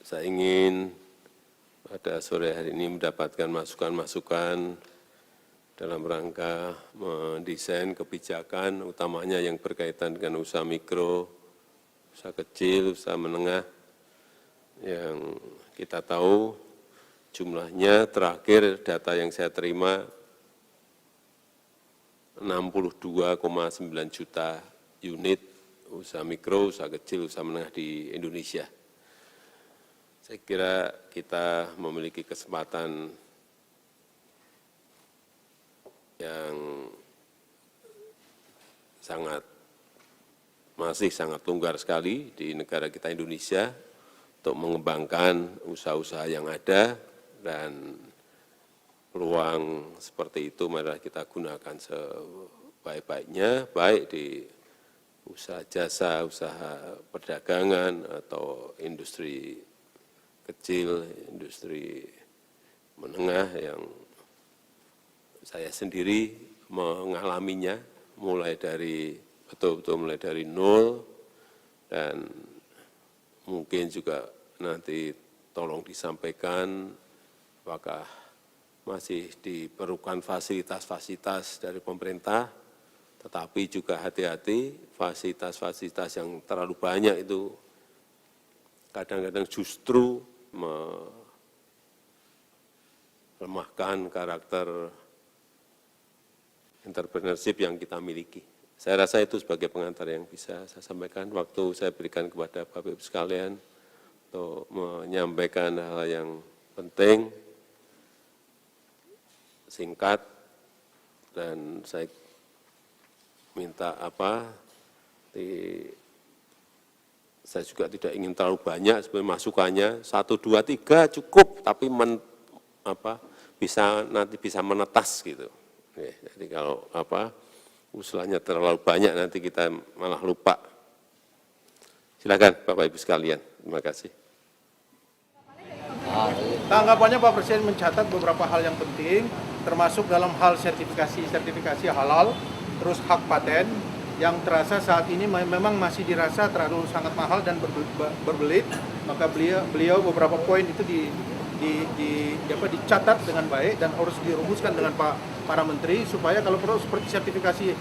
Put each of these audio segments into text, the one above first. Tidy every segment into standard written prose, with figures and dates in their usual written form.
Saya ingin pada sore hari ini mendapatkan masukan-masukan dalam rangka mendesain kebijakan, utamanya yang berkaitan dengan usaha mikro, usaha kecil, usaha menengah, yang kita tahu jumlahnya terakhir data yang saya terima 62,9 juta unit usaha mikro, usaha kecil, usaha menengah di Indonesia. Saya kira kita memiliki kesempatan yang masih sangat longgar sekali di negara kita Indonesia untuk mengembangkan usaha-usaha yang ada, dan peluang seperti itu marilah kita gunakan sebaik-baiknya, baik di usaha jasa, usaha perdagangan, atau industri kecil, industri menengah yang saya sendiri mengalaminya betul-betul mulai dari nol, dan mungkin juga nanti tolong disampaikan apakah masih diperlukan fasilitas-fasilitas dari pemerintah, tetapi juga hati-hati, fasilitas-fasilitas yang terlalu banyak itu kadang-kadang justru melemahkan karakter entrepreneurship yang kita miliki. Saya rasa itu sebagai pengantar yang bisa saya sampaikan. Waktu saya berikan kepada Bapak Ibu sekalian untuk menyampaikan hal yang penting, singkat, dan saya minta saya juga tidak ingin terlalu banyak sebenarnya masukannya, 1, 2, 3 cukup, tapi nanti bisa menetas gitu. Jadi kalau usulannya terlalu banyak nanti kita malah lupa. Silakan Bapak Ibu sekalian. Terima kasih. Tanggapannya Pak Presiden mencatat beberapa hal yang penting, termasuk dalam hal sertifikasi halal, terus hak paten, yang terasa saat ini memang masih dirasa terlalu sangat mahal dan berbelit, maka beliau beberapa poin itu dicatat dengan baik dan harus dirumuskan dengan para menteri, supaya kalau perlu seperti sertifikasi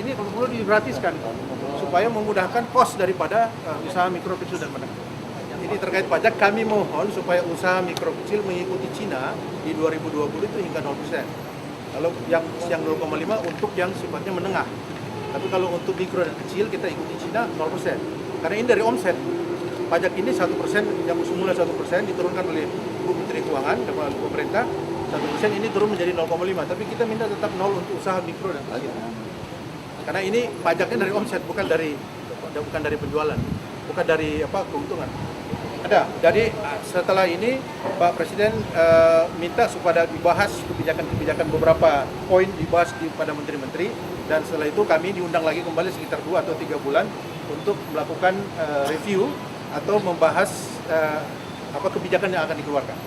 ini kalau perlu digratiskan, supaya memudahkan kos daripada usaha mikro kecil dan menengah. Ini terkait pajak, kami mohon supaya usaha mikro kecil mengikuti Cina di 2020 itu hingga 0%. Kalau yang 0,5 untuk yang sifatnya menengah. Tapi kalau untuk mikro dan kecil kita ikuti Cina 0%. Karena ini dari omset. Pajak ini 1%, yang semula 1% diturunkan oleh Bu Menteri Keuangan dan oleh pemerintah. 1% ini turun menjadi 0,5. Tapi kita minta tetap 0 untuk usaha mikro dan kecil. Karena ini pajaknya dari omset, bukan dari penjualan, bukan dari keuntungan. Jadi setelah ini Pak Presiden minta supaya dibahas kebijakan beberapa poin, dibahas pada menteri-menteri, dan setelah itu kami diundang lagi kembali sekitar 2 atau 3 bulan untuk melakukan review atau membahas kebijakan yang akan dikeluarkan.